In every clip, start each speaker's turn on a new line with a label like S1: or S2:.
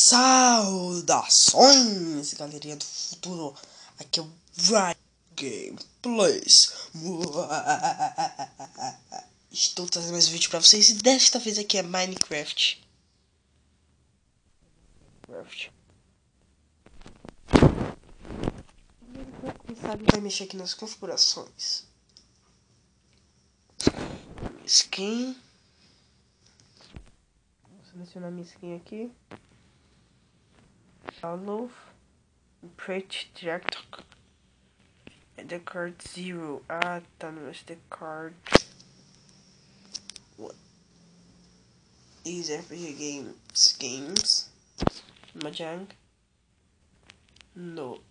S1: Saudações, galerinha do futuro. Aqui é o Brian Gameplays. Estou trazendo mais um vídeo pra vocês e desta vez aqui é Minecraft. Vou começar, vai mexer aqui nas configurações. Skin. Vou selecionar minha skin aqui. Download. Print Director. The card 0. Ah, tá no SD card. What? Easy RPG games. Mahjong. No.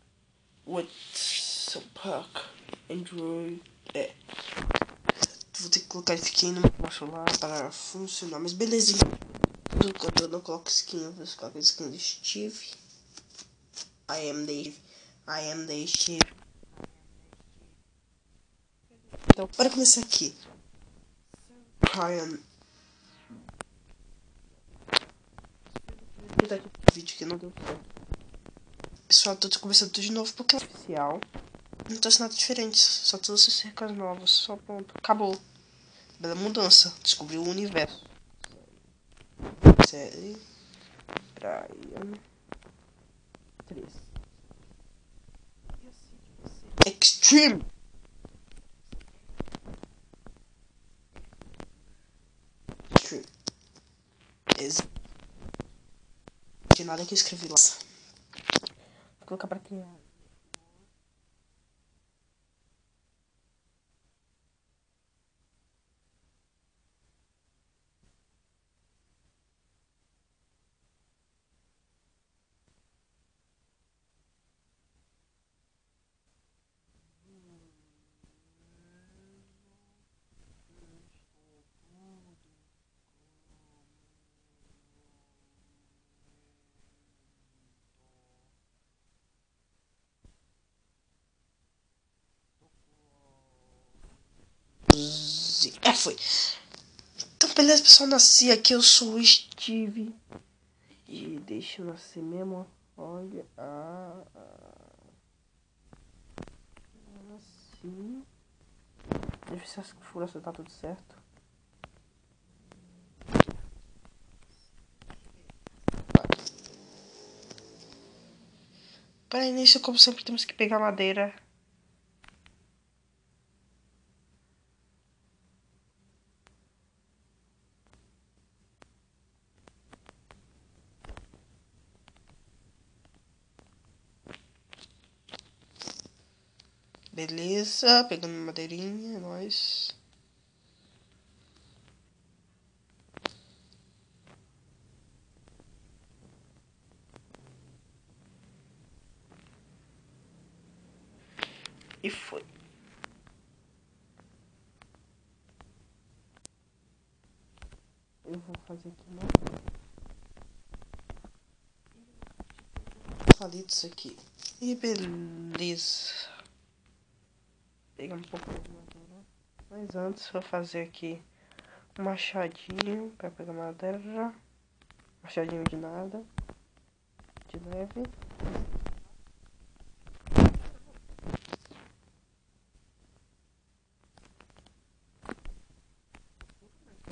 S1: What's Park? Android. Vou ter que colocar skin no meu celular para funcionar. Mas beleza. Quando eu não coloco skin, eu vou colocar skin do Steve. I am the Steve. Então, para começar aqui. Brian. Vou dar aqui o vídeo que não deu certo. Pessoal, tô começando tudo de novo porque é oficial. Não trouxe nada diferente, só trouxe cercas novas, só ponto. Acabou. Bela mudança. Descobriu o universo. Série. Brian 3. Extreme. Extreme. Não tem nada que eu escrevi lá. Vou colocar pra criar. Foi. Então, beleza, pessoal. Nasci aqui. Eu sou o Steve. E deixa eu nascer mesmo. Olha. Assim. Deixa eu ver se essa configuração tá tudo certo. Para início, como sempre, temos que pegar madeira. Beleza, pegando madeirinha, nós. E foi. Eu vou fazer aqui uma palitos aqui. E beleza. Pegar um pouco de madeira. Mas antes vou fazer aqui um machadinho para pegar madeira. Machadinho de nada. De leve.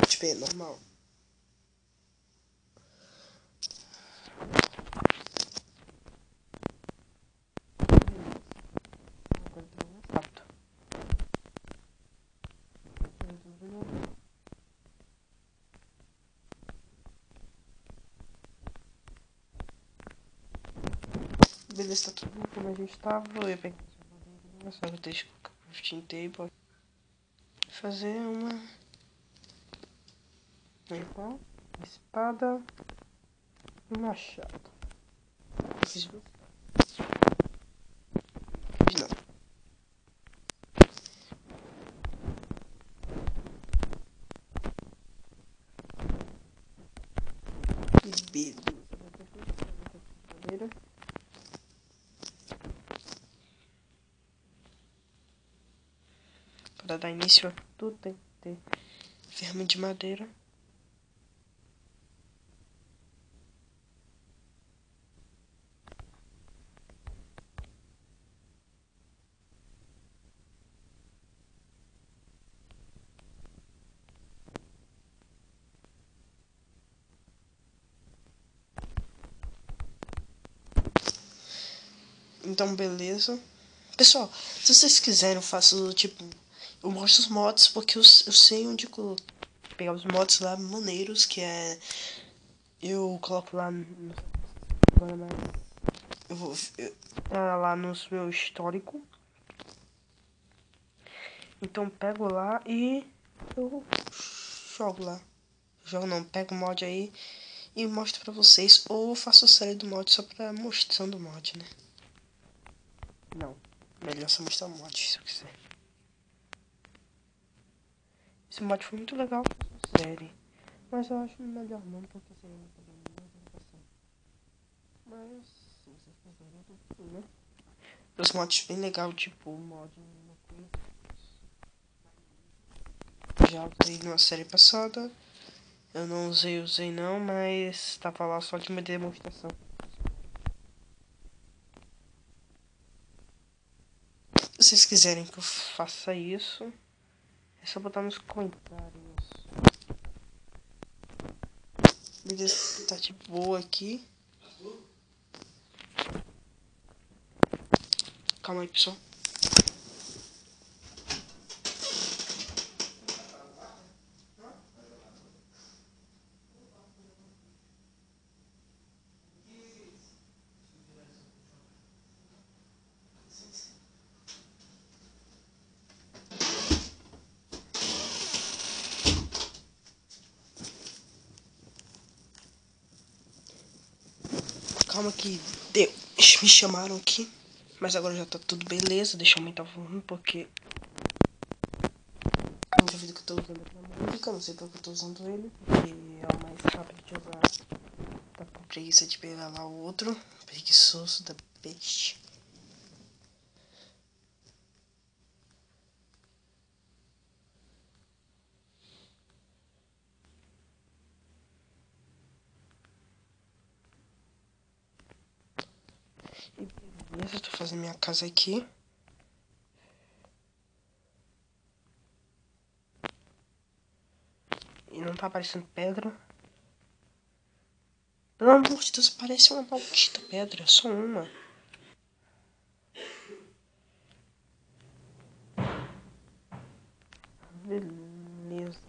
S1: Tipo, normal. Beleza, tá tudo como a gente tava. Eu ia pegar essa madeira, só deixa eu colocar o crafting table. Fazer uma espada e um machado. Eu fiz não. Que beleza. Para dar início a tudo tem que ter ferramenta de madeira. Então, beleza. Pessoal, se vocês quiserem, eu faço, tipo... Eu mostro os mods, porque eu sei onde pegar os mods lá maneiros, que é... Eu coloco lá no... Agora mais... Tá lá no meu histórico. Então, pego lá e... Eu jogo lá. Jogo não, pego o mod aí e mostro pra vocês. Ou faço a série do mod só pra mostrando o mod, né? Não, melhor só mostrar o mod, se eu quiser. Esse mod foi muito legal pra série. Mas eu acho melhor não, porque seria muito bem. Mas, se vocês quiserem, tudo, né? Os mods bem legal, tipo o mod já usei numa série passada. Eu não usei não, mas tava lá só de uma demonstração. Se vocês quiserem que eu faça isso, é só botar nos comentários. Beleza, tá de boa aqui. Calma aí, pessoal. Calma que deu. Me chamaram aqui. Mas agora já tá tudo beleza. Deixa eu aumentar o volume porque... É um vídeo que eu tô usando aqui na música. Não sei porque eu tô usando ele. Porque é o mais rápido de usar. Tá com preguiça de pegar lá o outro. Preguiçoso da peixe. E beleza, tô fazendo minha casa aqui. E não tá aparecendo pedra. Pelo amor de Deus, parece uma maldita pedra. Só uma. Beleza.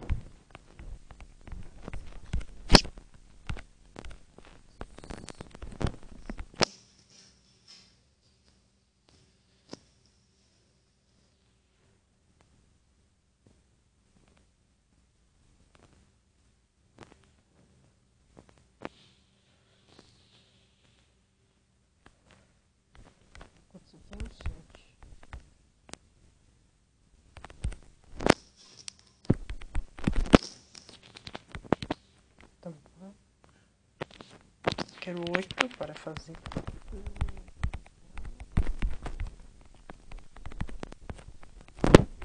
S1: Tá bom. Quero 8 para fazer.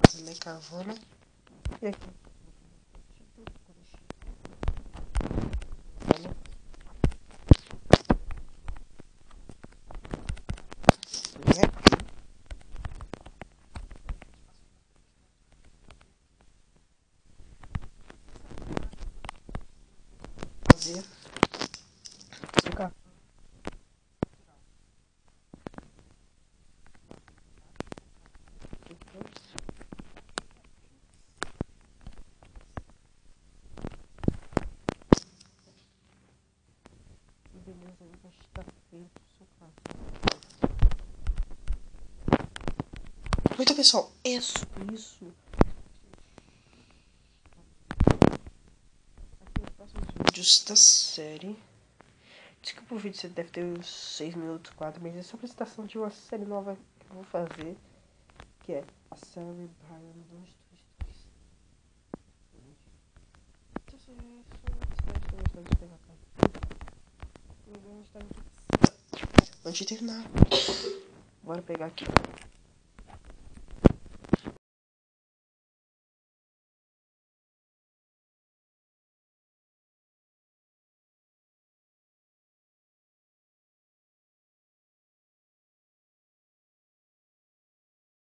S1: Fazer carvana. E aqui. Fazer. Ficar. Beleza, eu acho que tá feito o seu caso. Muito pessoal, isso. Aqui os próximos vídeos da série. Desculpa o vídeo, você deve ter uns 6 minutos, 4, mas é só a apresentação de uma série nova que eu vou fazer. Que é a série Brian 222. Antes de terminar, bora pegar aqui.